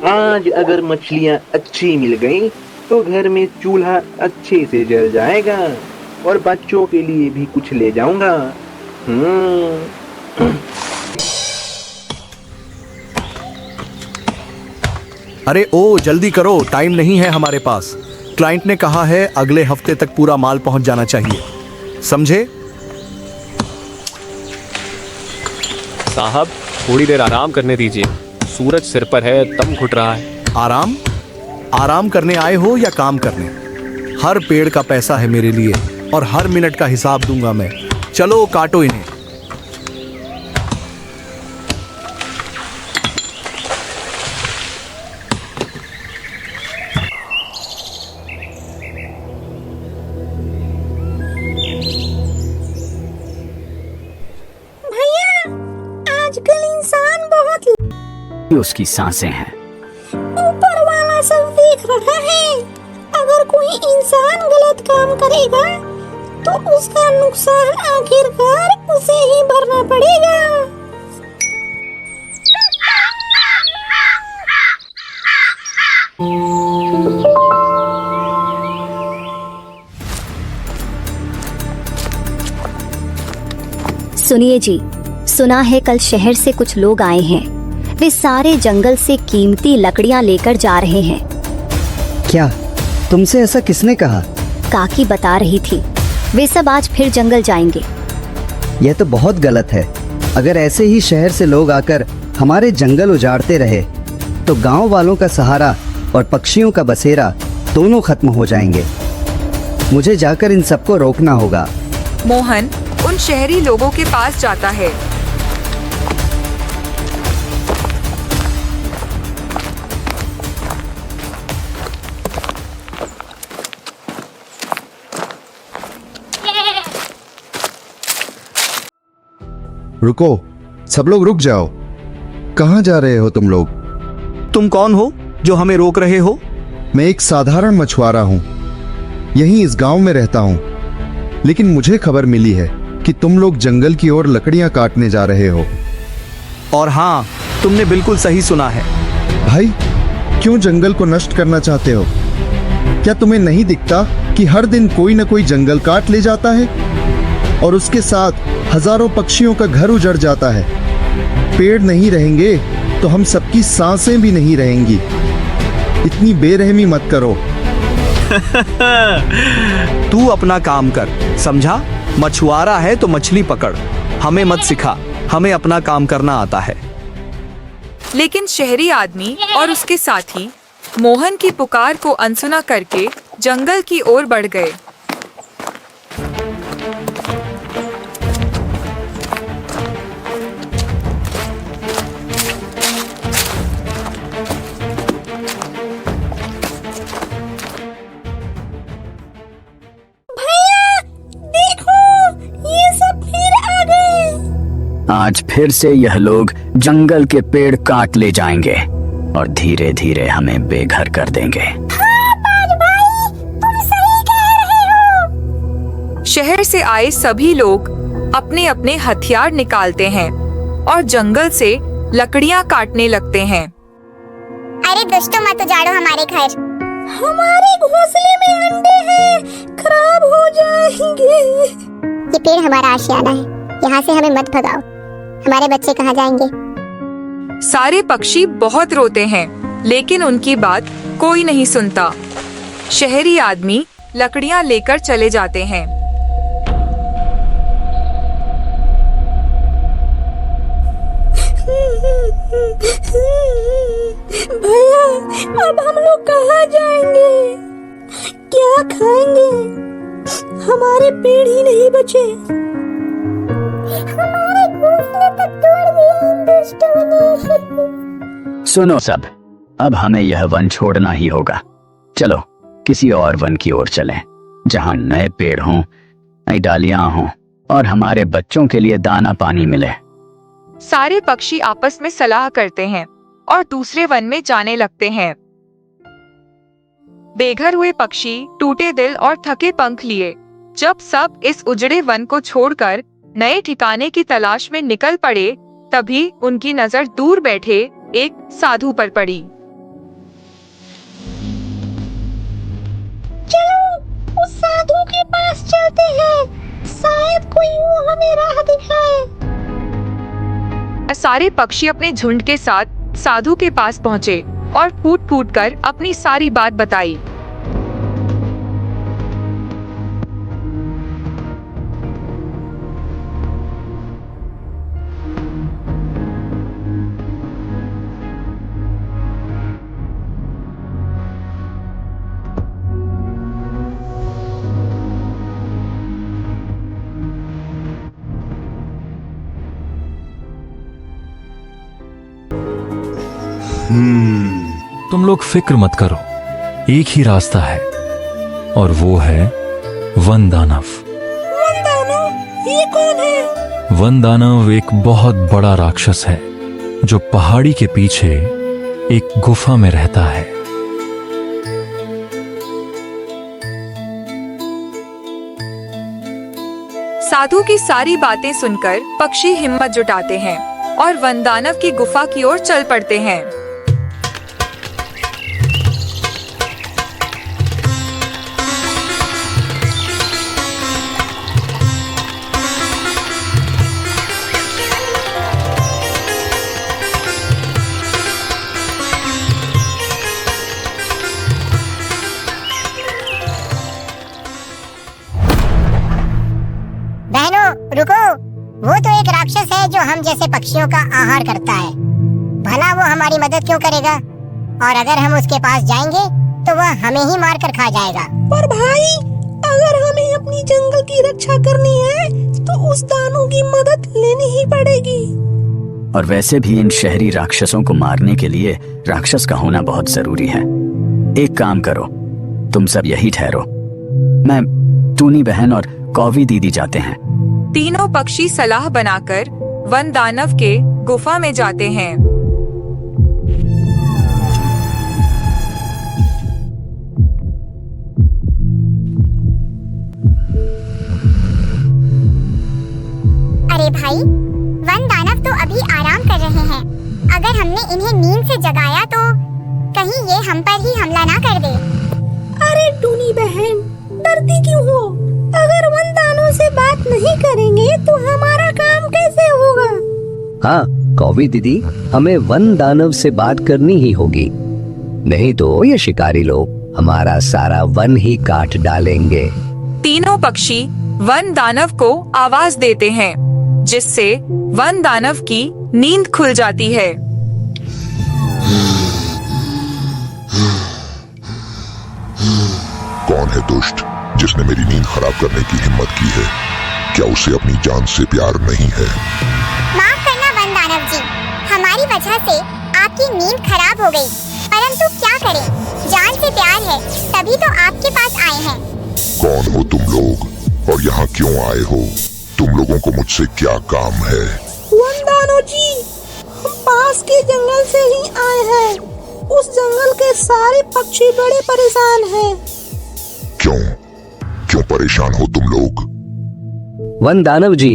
आज अगर मछलियाँ अच्छी मिल गई तो घर में चूल्हा अच्छे से जल जाएगा और बच्चों के लिए भी कुछ ले जाऊंगा। अरे ओ जल्दी करो, टाइम नहीं है हमारे पास। क्लाइंट ने कहा है अगले हफ्ते तक पूरा माल पहुंच जाना चाहिए, समझे? साहब थोड़ी देर आराम करने दीजिए, सूरज सिर पर है, दम घुट रहा है। आराम? आराम करने आए हो या काम करने? हर पेड़ का पैसा है मेरे लिए और हर मिनट का हिसाब दूंगा मैं। चलो काटो इन्हें। आजकल इंसान बहुत उसकी सांसें हैं। ऊपर वाला सब देख रहा है। अगर कोई इंसान गलत काम करेगा तो उसका नुकसान आखिरकार उसे ही भरना पड़ेगा। सुनिए जी, सुना है कल शहर से कुछ लोग आए हैं। वे सारे जंगल से कीमती लकड़ियां लेकर जा रहे हैं। क्या? तुमसे ऐसा किसने कहा? काकी बता रही थी। वे सब आज फिर जंगल जाएंगे। यह तो बहुत गलत है। अगर ऐसे ही शहर से लोग आकर हमारे जंगल उजाड़ते रहे तो गांव वालों का सहारा और पक्षियों का बसेरा दोनों खत्म हो जाएंगे। मुझे जाकर इन सबको रोकना होगा। मोहन उन शहरी लोगों के पास जाता है। रुको, सब लोग रुक जाओ। कहाँ जा रहे हो तुम लोग? तुम कौन हो जो हमें रोक रहे हो? मैं एक साधारण मछुआरा हूँ, यहीं इस गांव में रहता हूँ। लेकिन मुझे खबर मिली है कि तुम लोग जंगल की ओर लकड़ियां काटने जा रहे हो। और हाँ, तुमने बिल्कुल सही सुना है। भाई, क्यों जंगल को नष्ट करना चाहते हो? क्या तुम्हें नहीं दिखता कि हर दिन कोई न कोई जंगल काट ले जाता है और उसके साथ हजारों पक्षियों का घर उजड़ जाता है? पेड़ नहीं रहेंगे तो हम सबकी सांसें भी नहीं रहेंगी। इतनी बेरहमी मत करो। तू अपना काम कर, समझा? मछुआरा है तो मछली पकड़, हमें मत सिखा। हमें अपना काम करना आता है। लेकिन शहरी आदमी और उसके साथी मोहन की पुकार को अनसुना करके जंगल की ओर बढ़ गए। आज फिर से यह लोग जंगल के पेड़ काट ले जाएंगे और धीरे धीरे हमें बेघर कर देंगे। हाँ, बाज भाई, तुम सही कह रहे हो। शहर से आए सभी लोग अपने अपने हथियार निकालते हैं और जंगल से लकड़ियां काटने लगते हैं। अरे दुष्टों, मत उजाड़ो हमारे घर। हमारे घोंसले में अंडे हैं, खराब हो जाएंगे। ये पेड़ हमारा आशियाना है, यहाँ से हमें मत भगाओ। हमारे बच्चे कहाँ जाएंगे? सारे पक्षी बहुत रोते हैं, लेकिन उनकी बात कोई नहीं सुनता। शहरी आदमी लकड़ियां लेकर चले जाते हैं। भैया, अब हम लोग कहाँ जाएंगे? क्या खाएंगे? हमारे पेड़ ही नहीं बचे। हमारे घोंसले तक तोड़ दिए इन दुष्टों ने। सुनो सब, अब हमें यह वन छोड़ना ही होगा। चलो किसी और वन की ओर चलें, जहाँ नए पेड़ हों, नई डालियां हों और हमारे बच्चों के लिए दाना पानी मिले। सारे पक्षी आपस में सलाह करते हैं और दूसरे वन में जाने लगते हैं। बेघर हुए पक्षी टूटे दिल और थके पंख लिए जब सब इस उजड़े वन को छोड़कर नए ठिकाने की तलाश में निकल पड़े, तभी उनकी नजर दूर बैठे एक साधु पर पड़ी। चलो उस साधु के पास चलते हैं, शायद कोई वो हमें राह दिखाए। सारे पक्षी अपने झुंड के साथ साधु के पास पहुँचे और फूट फूट कर अपनी सारी बात बताई। तुम लोग फिक्र मत करो, एक ही रास्ता है और वो है वन दानव। वन दानव? ये कौन है? वन दानव एक बहुत बड़ा राक्षस है जो पहाड़ी के पीछे एक गुफा में रहता है। साधु की सारी बातें सुनकर पक्षी हिम्मत जुटाते हैं और वन दानव की गुफा की ओर चल पड़ते हैं। रुको, वो तो एक राक्षस है जो हम जैसे पक्षियों का आहार करता है। भला वो हमारी मदद क्यों करेगा? और अगर हम उसके पास जाएंगे तो वह हमें ही मार कर खा जाएगा। पर भाई, अगर हमें अपनी जंगल की रक्षा करनी है तो उस दानव की मदद लेनी ही पड़ेगी। और वैसे भी इन शहरी राक्षसों को मारने के लिए राक्षस का होना बहुत जरूरी है। एक काम करो, तुम सब यही ठहरो, मैं टूनी बहन और कौवी दीदी जाते हैं। तीनों पक्षी सलाह बनाकर वन दानव के गुफा में जाते हैं। अरे भाई, वन दानव तो अभी आराम कर रहे हैं। अगर हमने इन्हें नींद से जगाया तो कहीं ये हम पर ही हमला ना कर दे। अरे टूनी बहन, डरती क्यों हो? अगर वन दानव से बात नहीं करेंगे तो हमारा काम कैसे होगा? हाँ कौवी दीदी, हमें वन दानव से बात करनी ही होगी, नहीं तो ये शिकारी लोग हमारा सारा वन ही काट डालेंगे। तीनों पक्षी वन दानव को आवाज देते हैं, जिससे वन दानव की नींद खुल जाती है। कौन है दुष्ट जिसने मेरी नींद खराब करने की हिम्मत की है? क्या उसे अपनी जान से प्यार नहीं है? माफ करना वन दानव जी, हमारी वजह से आपकी नींद खराब हो गई, परंतु क्या करें, जान से प्यार है तभी तो आपके पास आए हैं। कौन हो तुम लोग और यहाँ क्यों आए हो? तुम लोगों को मुझसे क्या काम है? वन दानव जी, हम पास के जंगल से ही आए हैं। उस जंगल के सारे पक्षी बड़े परेशान हैं। क्यों परेशान हो तुम लोग? वन दानव जी,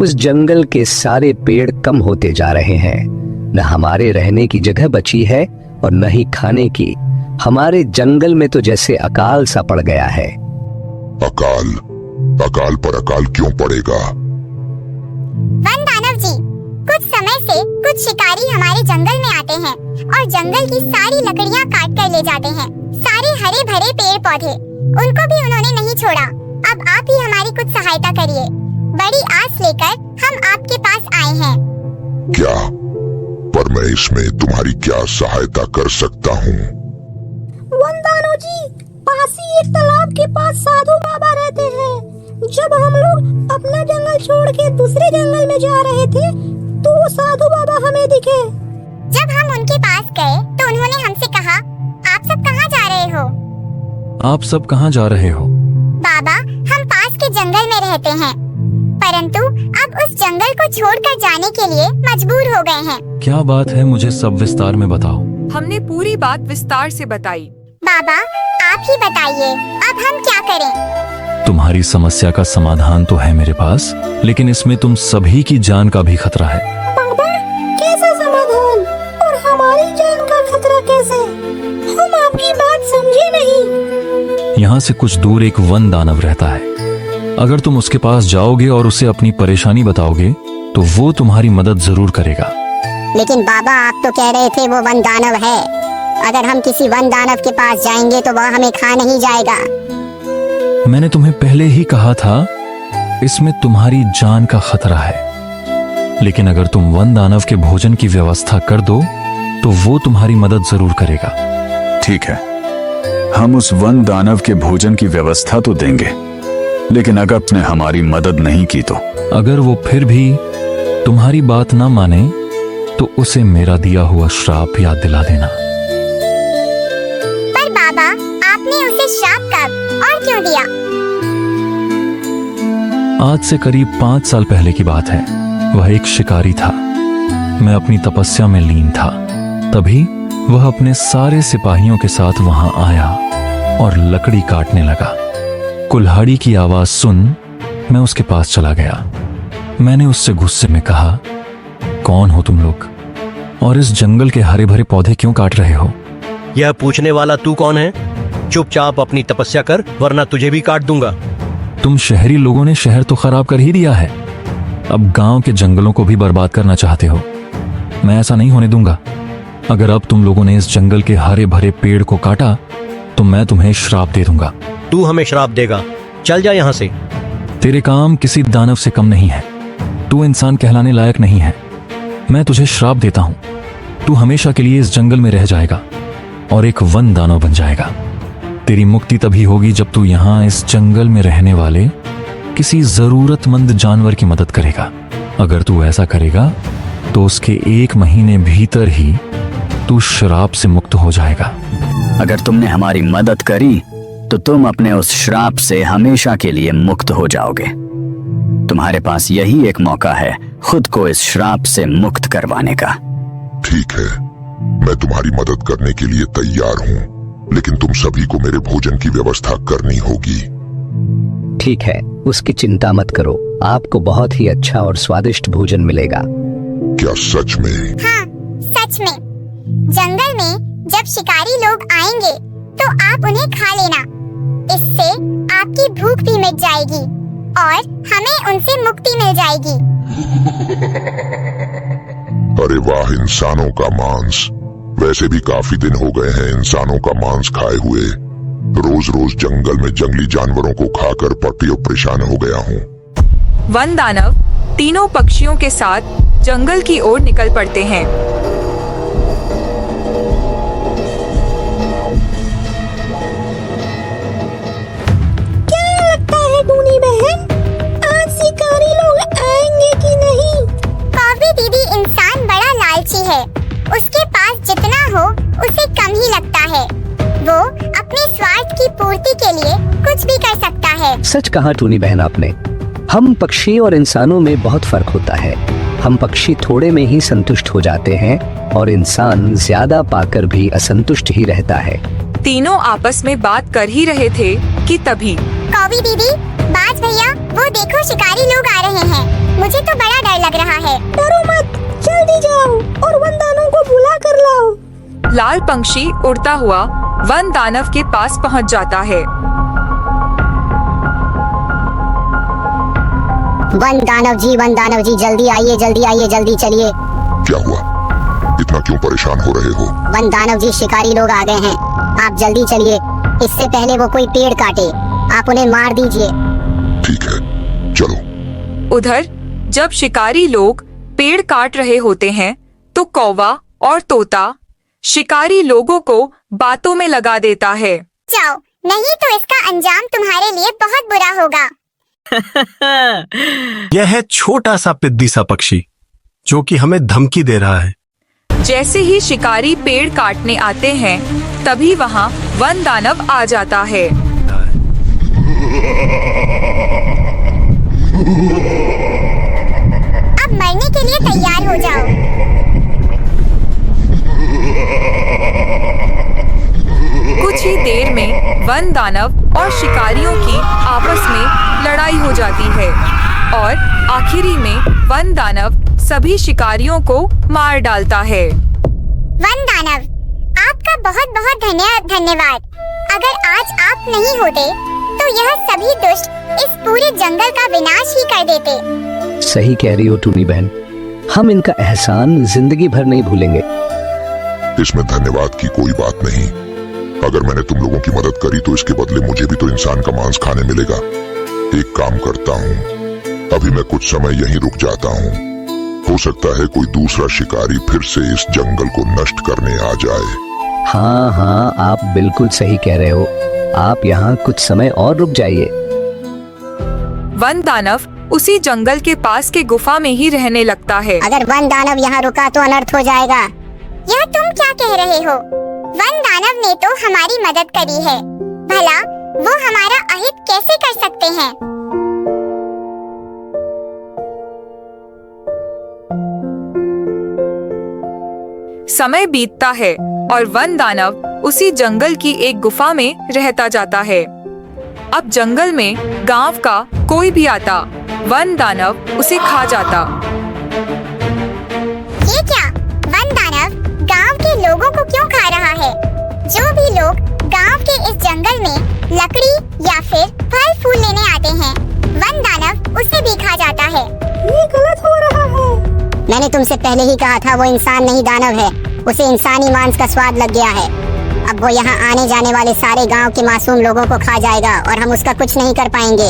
उस जंगल के सारे पेड़ कम होते जा रहे हैं। न हमारे रहने की जगह बची है और न ही खाने की। हमारे जंगल में तो जैसे अकाल सा पड़ गया है। अकाल पर अकाल क्यों पड़ेगा? वन दानव जी, कुछ समय से कुछ शिकारी हमारे जंगल में आते हैं और जंगल की सारी लकड़ियां काट कर ले जाते हैं। सारे हरे भरे पेड़ पौधे, उनको भी उन्होंने नहीं छोड़ा। अब आप ही हमारी कुछ सहायता करिए। बड़ी आस लेकर हम आपके पास आए हैं। क्या? पर मैं इसमें तुम्हारी क्या सहायता कर सकता हूँ? वन दानव जी, पास ही एक तालाब के पास साधु बाबा रहते हैं। जब हम लोग अपना जंगल छोड़ के दूसरे जंगल में जा रहे थे तो वो साधु बाबा हमें दिखे। जब हम उनके पास गए तो उन्होंने हमसे कहा, आप सब कहाँ जा रहे हो? आप सब कहाँ जा रहे हो? बाबा, हम पास के जंगल में रहते हैं, परंतु अब उस जंगल को छोड़कर जाने के लिए मजबूर हो गए हैं। क्या बात है, मुझे सब विस्तार में बताओ। हमने पूरी बात विस्तार से बताई। बाबा, आप ही बताइए, अब हम क्या करें? तुम्हारी समस्या का समाधान तो है मेरे पास, लेकिन इसमें तुम सभी की जान का भी खतरा है। बाबा, यहाँ से कुछ दूर एक वन दानव रहता है। अगर तुम उसके पास जाओगे और उसे अपनी परेशानी बताओगे तो वो तुम्हारी मदद जरूर करेगा। लेकिन बाबा, आप तो कह रहे थे वो वन दानव है। अगर हम किसी वन दानव के पास जाएंगे तो वह हमें खा नहीं जाएगा। मैंने तुम्हें पहले ही कहा था, इसमें तुम्हारी जान का खतरा है। लेकिन अगर तुम वन दानव के भोजन की व्यवस्था कर दो तो वो तुम्हारी मदद जरूर करेगा। ठीक है, हम उस वन दानव के भोजन की व्यवस्था तो देंगे, लेकिन अगर उसने हमारी मदद नहीं की तो? अगर वो फिर भी तुम्हारी बात ना माने तो उसे मेरा दिया हुआ श्राप याद दिला देना। पर बाबा, आपने उसे श्राप कब और क्यों दिया? आज से करीब 5 साल पहले की बात है। वह एक शिकारी था। मैं अपनी तपस्या में लीन था। तभी वह अपने सारे सिपाहियों के साथ वहां आया और लकड़ी काटने लगा। कुल्हाड़ी की आवाज सुन मैं उसके पास चला गया। मैंने उससे गुस्से में कहा, कौन हो तुम लोग और इस जंगल के हरे भरे पौधे क्यों काट रहे हो? यह पूछने वाला तू कौन है? चुपचाप अपनी तपस्या कर, वरना तुझे भी काट दूंगा। तुम शहरी लोगों ने शहर तो खराब कर ही दिया है, अब गांव के जंगलों को भी बर्बाद करना चाहते हो। मैं ऐसा नहीं होने दूंगा। अगर अब तुम लोगों ने इस जंगल के हरे भरे पेड़ को काटा तो मैं तुम्हें श्राप दे दूंगा। तू हमें श्राप देगा? चल जा यहाँ से। तेरे काम किसी दानव से कम नहीं है। तू इंसान कहलाने लायक नहीं है। मैं तुझे श्राप देता हूं। तू हमेशा के लिए इस जंगल में रह जाएगा और एक वन दानव बन जाएगा। तेरी मुक्ति तभी होगी जब तू यहाँ इस जंगल में रहने वाले किसी जरूरतमंद जानवर की मदद करेगा। अगर तू ऐसा करेगा तो उसके 1 महीने भीतर ही तू श्राप से मुक्त हो जाएगा। अगर तुमने हमारी मदद करी तो तुम अपने उस श्राप से हमेशा के लिए मुक्त हो जाओगे। तुम्हारे पास यही एक मौका है खुद को इस श्राप से मुक्त करवाने का। ठीक है, मैं तुम्हारी मदद करने के लिए तैयार हूँ, लेकिन तुम सभी को मेरे भोजन की व्यवस्था करनी होगी। ठीक है, उसकी चिंता मत करो, आपको बहुत ही अच्छा और स्वादिष्ट भोजन मिलेगा। क्या सच में? हाँ, सच में। जंगल में जब शिकारी लोग आएंगे तो आप उन्हें खा लेना। इससे आपकी भूख भी मिट जाएगी और हमें उनसे मुक्ति मिल जाएगी। अरे वाह, इंसानों का मांस। वैसे भी काफी दिन हो गए हैं इंसानों का मांस खाए हुए। रोज रोज जंगल में जंगली जानवरों को खाकर पट्टी और परेशान हो गया हूँ। वन दानव तीनों पक्षियों के साथ जंगल की ओर निकल पड़ते हैं। क्या लगता है टूनी बहन, आज शिकारी लोग आएंगे कि नहीं? कौवी दीदी, इंसान बड़ा लालची है। उसके पास जितना हो उसे कम ही लगता है। वो अपने स्वार्थ की पूर्ति के लिए कुछ भी कर सकता है। सच कहा टूनी बहन आपने। हम पक्षी और इंसानों में बहुत फर्क होता है। हम पक्षी थोड़े में ही संतुष्ट हो जाते हैं और इंसान ज्यादा पाकर भी असंतुष्ट ही रहता है। तीनों आपस में बात कर ही रहे थे कि तभी कौवी दीदी, बाज भैया, वो देखो शिकारी लोग आ रहे हैं। मुझे तो बड़ा डर लग रहा है। डरो मत, जल्दी जाओ और वन दानव को बुला कर लाओ। लाल पंछी उड़ता हुआ वन दानव के पास पहुंच जाता है। वन दानव जी, जल्दी आइए, जल्दी चलिए। क्या हुआ? इतना क्यों परेशान हो रहे हो? वन दानव जी, शिकारी लोग आ गए हैं। आप जल्दी चलिए, इससे पहले वो कोई पेड़ काटे। आप उन्हें मार दीजिए। ठीक है, चलो। उधर जब शिकारी लोग पेड़ काट रहे होते हैं तो कौवा और तोता शिकारी लोगों को बातों में लगा देता है। जाओ, नहीं तो इसका अंजाम तुम्हारे लिए बहुत बुरा होगा। यह है छोटा सा पिद्दी सा पक्षी जो कि हमें धमकी दे रहा है। जैसे ही शिकारी पेड़ काटने आते हैं तभी वहाँ वन दानव आ जाता है। अब मरने के लिए तैयार हो जाओ। कुछ ही देर में वन दानव और शिकारियों की आपस में लड़ाई हो जाती है और आखिरी में वन दानव सभी शिकारियों को मार डालता है। वन दानव, आपका बहुत बहुत धन्यवाद। अगर आज आप नहीं होते तो यह सभी दुष्ट इस पूरे जंगल का विनाश ही कर देते। सही कह रही हो टूनी बहन, हम इनका एहसान जिंदगी भर नहीं भूलेंगे। इसमें धन्यवाद की कोई बात नहीं। अगर मैंने तुम लोगों की मदद करी तो इसके बदले मुझे भी तो इंसान का मांस खाने मिलेगा। एक काम करता हूँ, अभी मैं कुछ समय यहीं रुक जाता हूँ। हो सकता है कोई दूसरा शिकारी फिर से इस जंगल को नष्ट करने आ जाए। हाँ हाँ, आप बिल्कुल सही कह रहे हो। आप यहाँ कुछ समय और रुक जाइए। वन दानव उसी जंगल के पास के गुफा में ही रहने लगता है। अगर वन दानव यहाँ रुका तो अनर्थ हो जाएगा। यह तुम क्या कह रहे हो? वन दानव ने तो हमारी मदद करी है, भला वो हमारा अहित कैसे कर सकते हैं? समय बीतता है और वन दानव उसी जंगल की एक गुफा में रहता जाता है। अब जंगल में गांव का कोई भी आता, वन दानव उसे खा जाता। ये क्या? वन दानव गांव के लोगों को क्यों खा रहा है? जो भी लोग गांव के इस जंगल में लकड़ी या फिर फल फूल लेने आते हैं, वन दानव उसे भी खा जाता है। ये गलत हो रहा है। मैंने तुमसे पहले ही कहा था वो इंसान नहीं दानव है। उसे इंसानी मांस का स्वाद लग गया है। अब वो यहाँ आने जाने वाले सारे गांव के मासूम लोगों को खा जाएगा और हम उसका कुछ नहीं कर पाएंगे।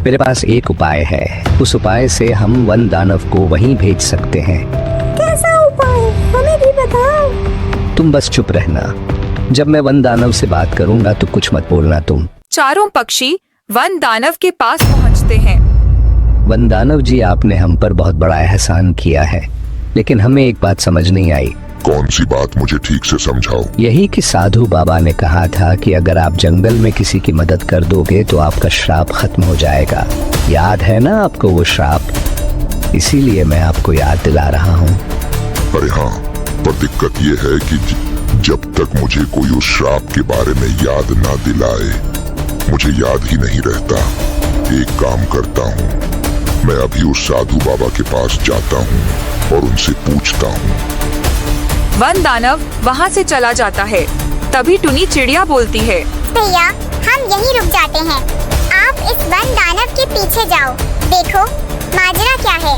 मेरे पास एक उपाय है। उस उपाय से हम वन दानव को वहीं भेज सकते हैं। कैसा उपाय? हमें भी बताओ। तुम बस चुप रहना। जब मैं वन दानव से बात करूंगा तो कुछ मत बोलना तुम। चारों पक्षी वन दानव के पास पहुँचते हैं। वन दानव जी, आपने हम पर बहुत बड़ा एहसान किया है, लेकिन हमें एक बात समझ नहीं आई। कौन सी बात? मुझे ठीक से समझाओ। यही कि साधु बाबा ने कहा था कि अगर आप जंगल में किसी की मदद कर दोगे तो आपका श्राप खत्म हो जाएगा। याद है ना आपको वो श्राप? इसीलिए मैं आपको याद दिला रहा हूँ। अरे हाँ, पर दिक्कत ये है कि जब तक मुझे कोई उस श्राप के बारे में याद ना दिलाए, मुझे याद ही नहीं रहता। एक काम करता हूँ, मैं अभी उस साधु बाबा के पास जाता हूँ और उनसे पूछता हूँ। वन दानव वहाँ से चला जाता है। तभी टुनी चिड़िया बोलती है, भैया हम यहीं रुक जाते हैं। आप इस वन दानव के पीछे जाओ। देखो माजरा क्या है।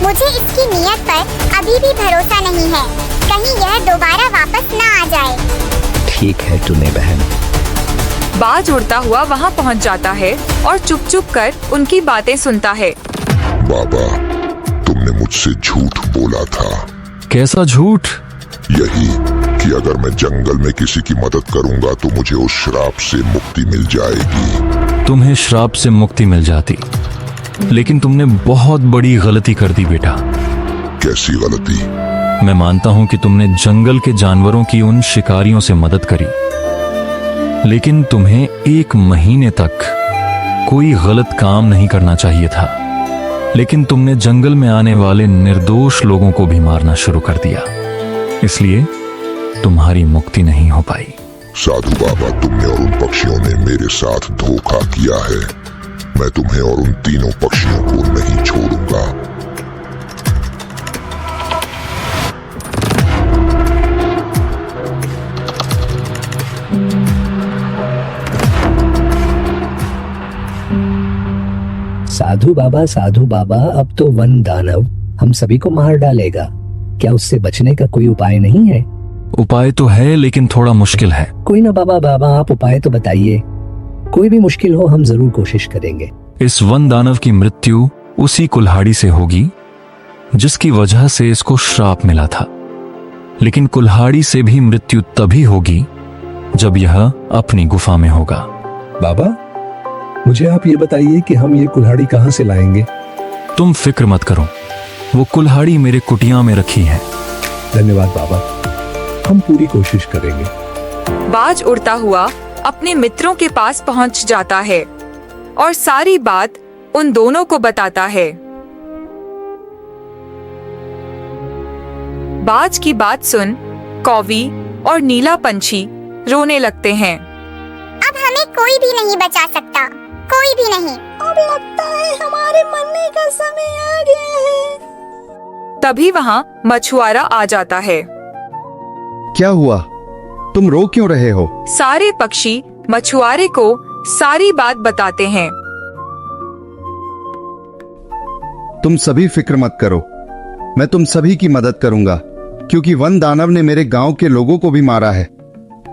मुझे इसकी नीयत पर अभी भी भरोसा नहीं है। कहीं यह दोबारा वापस ना आ जाए। ठीक है टुनी बहन। बाज उड़ता हुआ वहाँ पहुँच जाता है और चुप चुप कर उनकी बातें सुनता है। बाबा, तुमने मुझसे झूठ बोला था। कैसा झूठ? यही कि अगर मैं जंगल में किसी की मदद करूंगा तो मुझे उस श्राप से मुक्ति मिल जाएगी। तुम्हें श्राप से मुक्ति मिल जाती, लेकिन तुमने बहुत बड़ी गलती कर दी बेटा। कैसी गलती? मैं मानता हूं कि तुमने जंगल के जानवरों की उन शिकारियों से मदद करी, लेकिन तुम्हें 1 महीने तक कोई गलत काम नहीं करना चाहिए था। लेकिन तुमने जंगल में आने वाले निर्दोष लोगों को भी मारना शुरू कर दिया, इसलिए तुम्हारी मुक्ति नहीं हो पाई। साधु बाबा, तुमने और उन पक्षियों ने मेरे साथ धोखा किया है। मैं तुम्हें और उन तीनों पक्षियों को नहीं छोड़ूंगा। साधु बाबा, अब तो वन दानव हम सभी को मार डालेगा। क्या उससे बचने का कोई उपाय नहीं है? उपाय तो है, लेकिन थोड़ा मुश्किल है। कोई ना बाबा, आप उपाय तो बताइए। कोई भी मुश्किल हो हम जरूर कोशिश करेंगे। इस वन दानव की मृत्यु उसी कुल्हाड़ी से होगी जिसकी वजह से इसको श्राप मिला था। लेकिन कुल्हाड़ी से भी मृत्यु तभी होगी जब यह अपनी गुफा में होगा। बाबा, मुझे आप ये बताइए कि हम ये कुल्हाड़ी कहाँ से लाएंगे? तुम फिक्र मत करो, वो कुल्हाड़ी मेरे कुटिया में रखी है। धन्यवाद बाबा, हम पूरी कोशिश करेंगे। बाज उड़ता हुआ अपने मित्रों के पास पहुंच जाता है और सारी बात उन दोनों को बताता है। बाज की बात सुन कौवी और नीला पंछी रोने लगते हैं। अब हमें कोई भी नहीं बचा सकता, कोई भी नहीं। अब लगता है हमारे मरने का समय आ गया है। तभी वहाँ मछुआरा आ जाता है। क्या हुआ? तुम रो क्यों रहे हो? सारे पक्षी मछुआरे को सारी बात बताते हैं। तुम सभी फिक्र मत करो, मैं तुम सभी की मदद करूंगा, क्योंकि वन दानव ने मेरे गांव के लोगों को भी मारा है।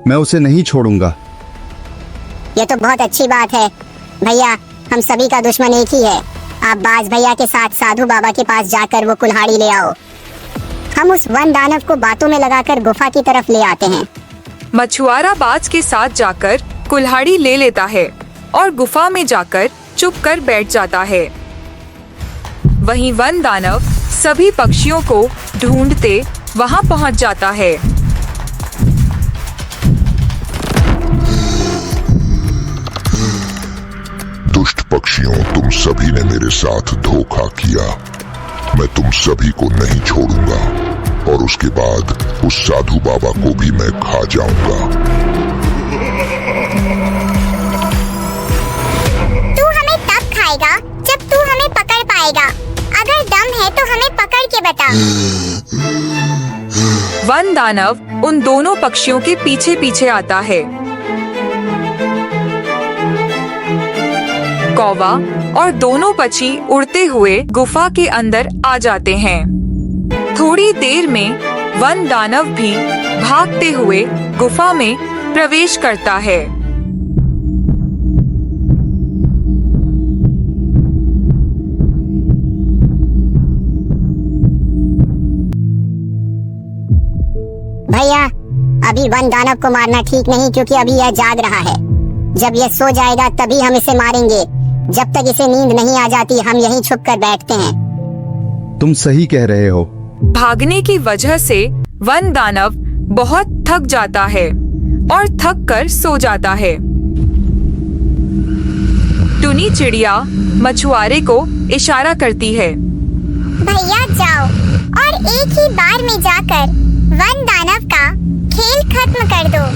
मैं उसे नहीं छोड़ूंगा। ये तो बहुत अच्छी बात है भैया, हम सभी का दुश्मन एक ही है। आप बाज भैया के साथ साधु बाबा के पास जाकर वो कुल्हाड़ी ले आओ। हम उस वन दानव को बातों में लगाकर गुफा की तरफ ले आते हैं। मछुआरा बाज के साथ जाकर कुल्हाड़ी ले लेता है और गुफा में जाकर चुप कर बैठ जाता है। वहीं वन दानव सभी पक्षियों को ढूंढते वहां पहुंच जाता है। दुष्ट पक्षियों, तुम सभी ने मेरे साथ धोखा किया। मैं तुम सभी को नहीं छोड़ूंगा और उसके बाद उस साधु बाबा को भी मैं खा जाऊंगा। तू हमें तब खाएगा जब तू हमें पकड़ पाएगा। अगर दम है तो हमें पकड़ के बता। वन दानव उन दोनों पक्षियों के पीछे पीछे आता है। कौवा और दोनों पक्षी उड़ते हुए गुफा के अंदर आ जाते हैं। थोड़ी देर में वन दानव भी भागते हुए गुफा में प्रवेश करता है। भैया, अभी वन दानव को मारना ठीक नहीं, क्योंकि अभी यह जाग रहा है। जब यह सो जाएगा तभी हम इसे मारेंगे। जब तक इसे नींद नहीं आ जाती हम यहीं छुप कर बैठते हैं। तुम सही कह रहे हो। भागने की वजह से वन दानव बहुत थक जाता है और थक कर सो जाता है। टुनी चिड़िया मछुआरे को इशारा करती है। भैया जाओ और एक ही बार में जाकर वन दानव का खेल खत्म कर दो।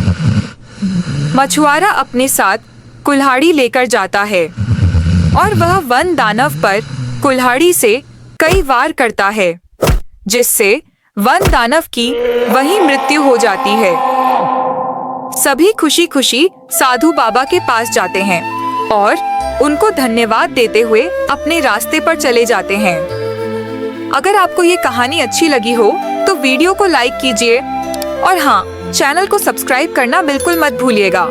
मछुआरा अपने साथ कुल्हाड़ी लेकर जाता है और वह वन दानव पर कुल्हाड़ी से कई वार करता है, जिससे वन दानव की वहीं मृत्यु हो जाती है। सभी खुशी खुशी साधु बाबा के पास जाते हैं और उनको धन्यवाद देते हुए अपने रास्ते पर चले जाते हैं। अगर आपको ये कहानी अच्छी लगी हो तो वीडियो को लाइक कीजिए और हाँ, चैनल को सब्सक्राइब करना बिल्कुल मत भूलिएगा।